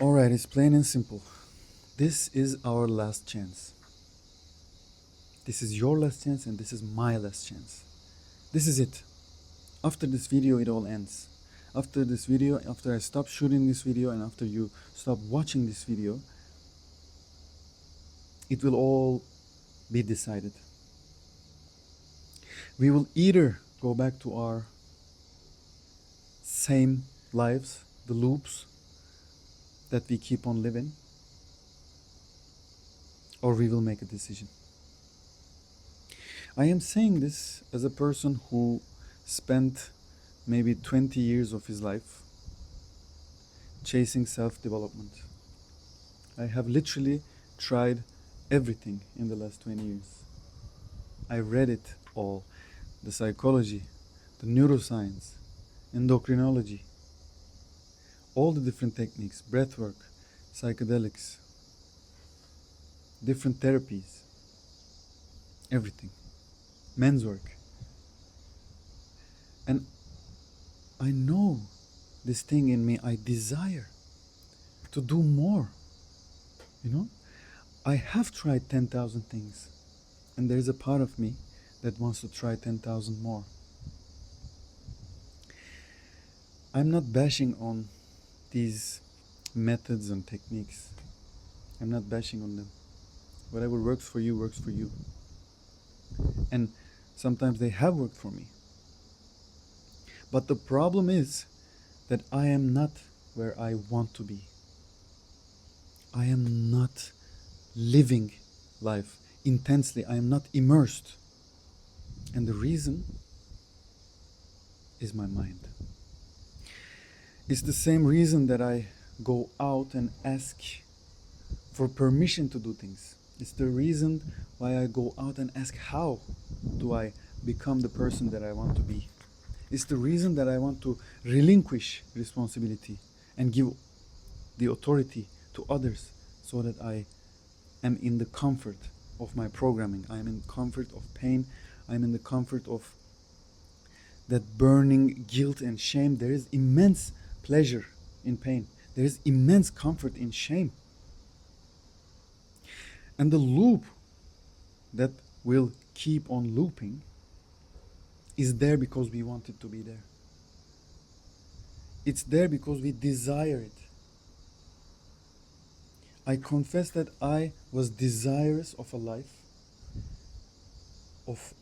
Alright, it's plain and simple. This is our last chance. This is your last chance and this is my last chance. This is it. After this video, it all ends. After this video, after I stop shooting this video and after you stop watching this video, it will all be decided. We will either go back to our same lives, the loops that we keep on living, or we will make a decision. I am saying this as a person who spent maybe 20 years of his life chasing self-development. I have literally tried everything in the last 20 years. I read it all, the psychology, the neuroscience, endocrinology, all the different techniques, breathwork, psychedelics, different therapies, everything, men's work. And I know this thing in me, I desire to do more, you know? I have tried 10,000 things, and there is a part of me that wants to try 10,000 more. I'm not bashing on these methods and techniques. I'm not bashing on them. Whatever works for you works for you. And sometimes they have worked for me. But the problem is that I am not where I want to be. I am not living life intensely. I am not immersed. And the reason is my mind. It's the same reason that I go out and ask for permission to do things. It's the reason why I go out and ask, how do I become the person that I want to be? It's the reason that I want to relinquish responsibility and give the authority to others so that I am in the comfort of my programming. I am in comfort of pain. I am in the comfort of that burning guilt and shame. There is immense pleasure in pain. There is immense comfort in shame. And the loop that will keep on looping is there because we want it to be there. It's there because we desire it. I confess that I was desirous of a life of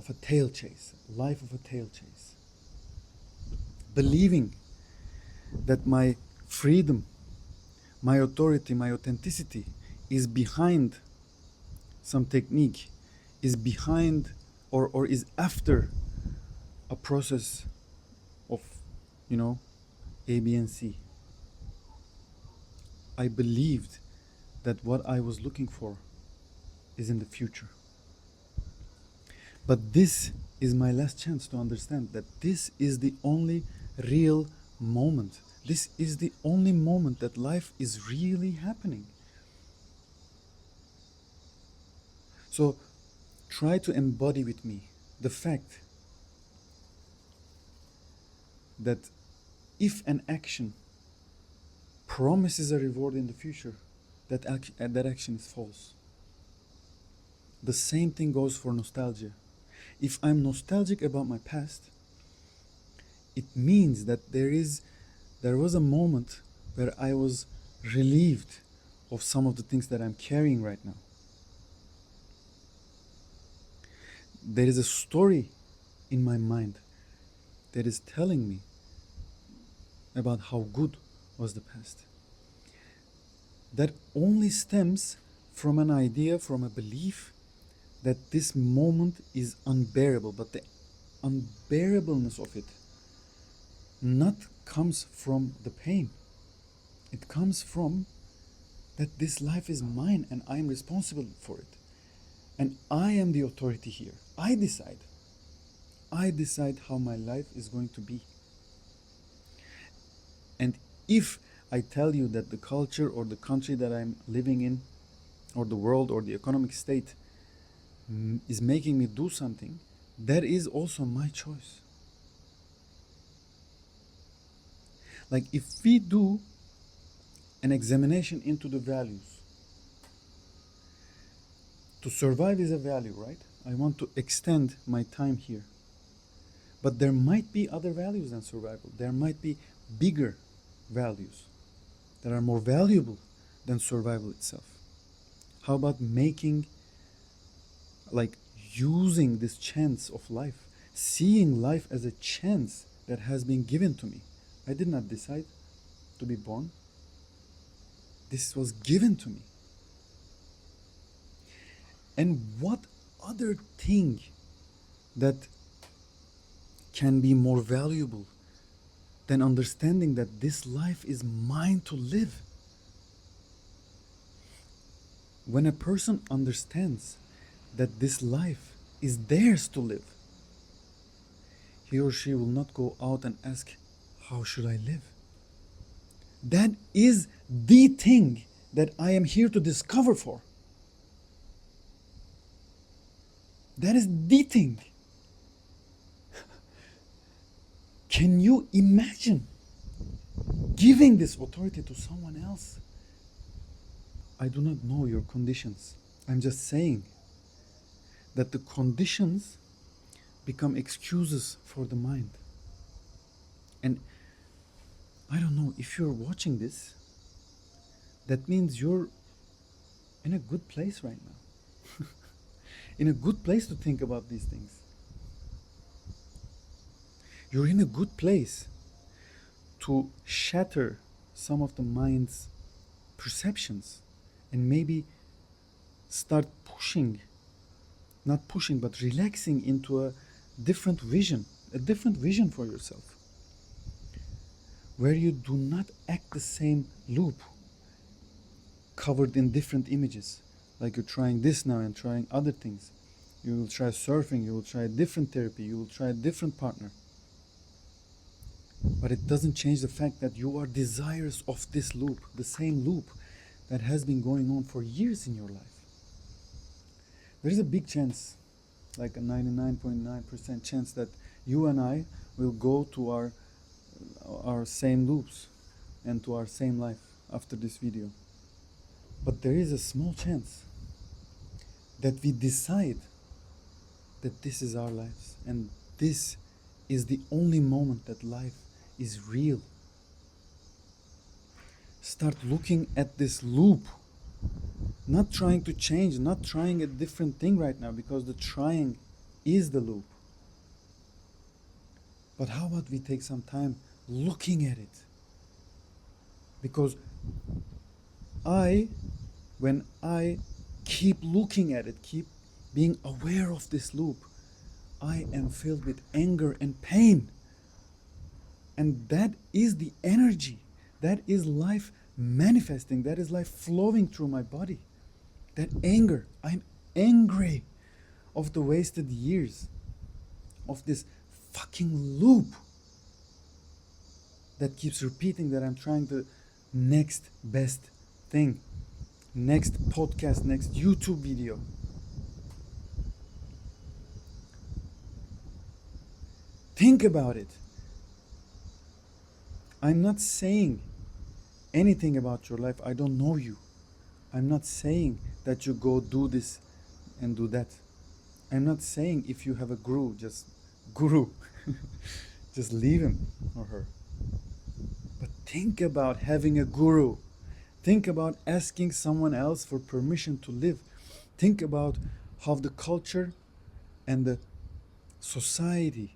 a tail chase, life of a tail chase. Believing that my freedom, my authority, my authenticity is behind some technique, is behind or is after a process of, A, B, and C. I believed that what I was looking for is in the future. But this is my last chance to understand that this is the only real moment. This is the only moment that life is really happening. So try to embody with me the fact that if an action promises a reward in the future, that action is false. The same thing goes for nostalgia. If I'm nostalgic about my past, it means that there was a moment where I was relieved of some of the things that I'm carrying right now. There is a story in my mind that is telling me about how good was the past. That only stems from an idea, from a belief that this moment is unbearable, but the unbearableness of it not comes from the pain. It comes from that this life is mine and I am responsible for it. And I am the authority here. I decide. I decide how my life is going to be. And if I tell you that the culture or the country that I'm living in, or the world or the economic state is making me do something, that is also my choice. Like if we do an examination into the values. To survive is a value, right? I want to extend my time here. But there might be other values than survival. There might be bigger values that are more valuable than survival itself. How about using this chance of life, seeing life as a chance that has been given to me? I did not decide to be born. This was given to me. And what other thing that can be more valuable than understanding that this life is mine to live? When a person understands that this life is theirs to live, he or she will not go out and ask, how should I live? That is the thing that I am here to discover for. That is the thing. Can you imagine giving this authority to someone else? I do not know your conditions. I'm just saying that the conditions become excuses for the mind. And I don't know, if you're watching this, that means you're in a good place right now. In a good place to think about these things. You're in a good place to shatter some of the mind's perceptions and maybe start not pushing, but relaxing into a different vision for yourself, where you do not act the same loop, covered in different images, like you're trying this now and trying other things. You will try surfing, you will try a different therapy, you will try a different partner. But it doesn't change the fact that you are desirous of this loop, the same loop that has been going on for years in your life. There is a big chance, like a 99.9% chance, that you and I will go to our same loops and to our same life after this video. But there is a small chance that we decide that this is our lives and this is the only moment that life is real. Start looking at this loop, not trying to change, not trying a different thing right now, because the trying is the loop. But how about we take some time looking at it? Because when I keep looking at it, keep being aware of this loop, I am filled with anger and pain. And that is the energy. That is life manifesting. That is life flowing through my body. That anger. I'm angry of the wasted years of this fucking loop that keeps repeating that I'm trying the next best thing, next podcast, next YouTube video. Think about it. I'm not saying anything about your life. I don't know you. I'm not saying that you go do this and do that. I'm not saying if you have a guru, just leave him or her. But think about having a guru. Think about asking someone else for permission to live. Think about how the culture and the society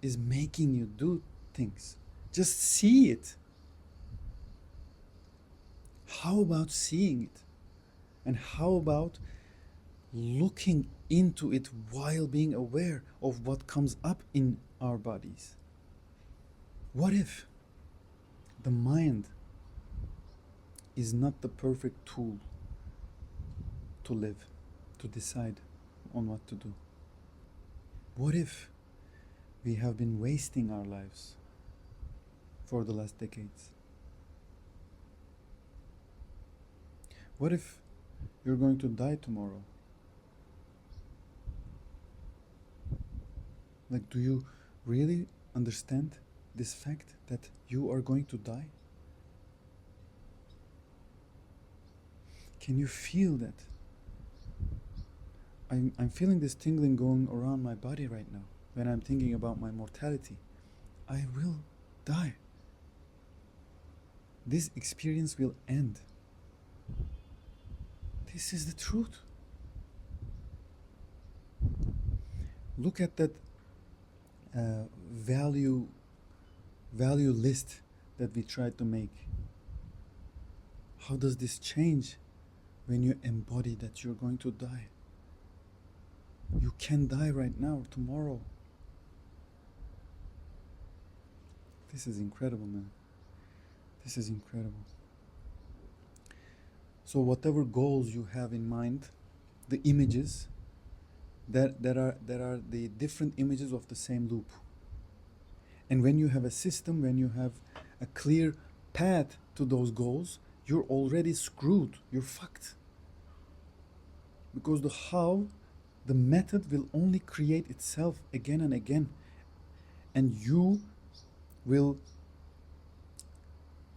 is making you do things. Just see it. How about seeing it? And how about looking into it while being aware of what comes up in our bodies? What if the mind is not the perfect tool to live, to decide on what to do? What if we have been wasting our lives for the last decades? What if you're going to die tomorrow? Like, do you really understand this fact that you are going to die? Can you feel that? I'm feeling this tingling going around my body right now when I'm thinking about my mortality. I will die. This experience will end. This is the truth. Look at that value list that we tried to make. How does this change when you embody that you're going to die? You can die right now, tomorrow. This is incredible, man. This is incredible. So whatever goals you have in mind, the images, that are the different images of the same loop. And when you have a system, when you have a clear path to those goals, you're already screwed. You're fucked. Because the method will only create itself again and again. And you will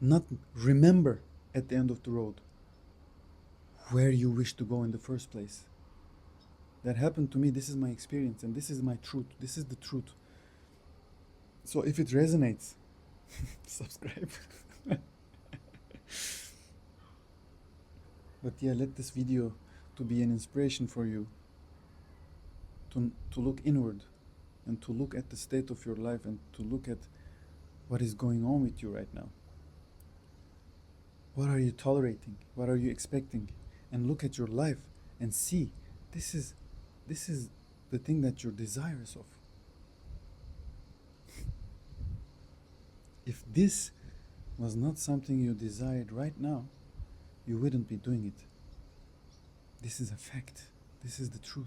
not remember at the end of the road where you wish to go in the first place. That happened to me. This is my experience, and this is my truth. This is the truth. So if it resonates, subscribe. But yeah, let this video to be an inspiration for you to look inward and to look at the state of your life and to look at what is going on with you right now. What are you tolerating? What are you expecting? And look at your life and see, this is the thing that you're desirous of. If this was not something you desired right now, you wouldn't be doing it. This is a fact. This is the truth.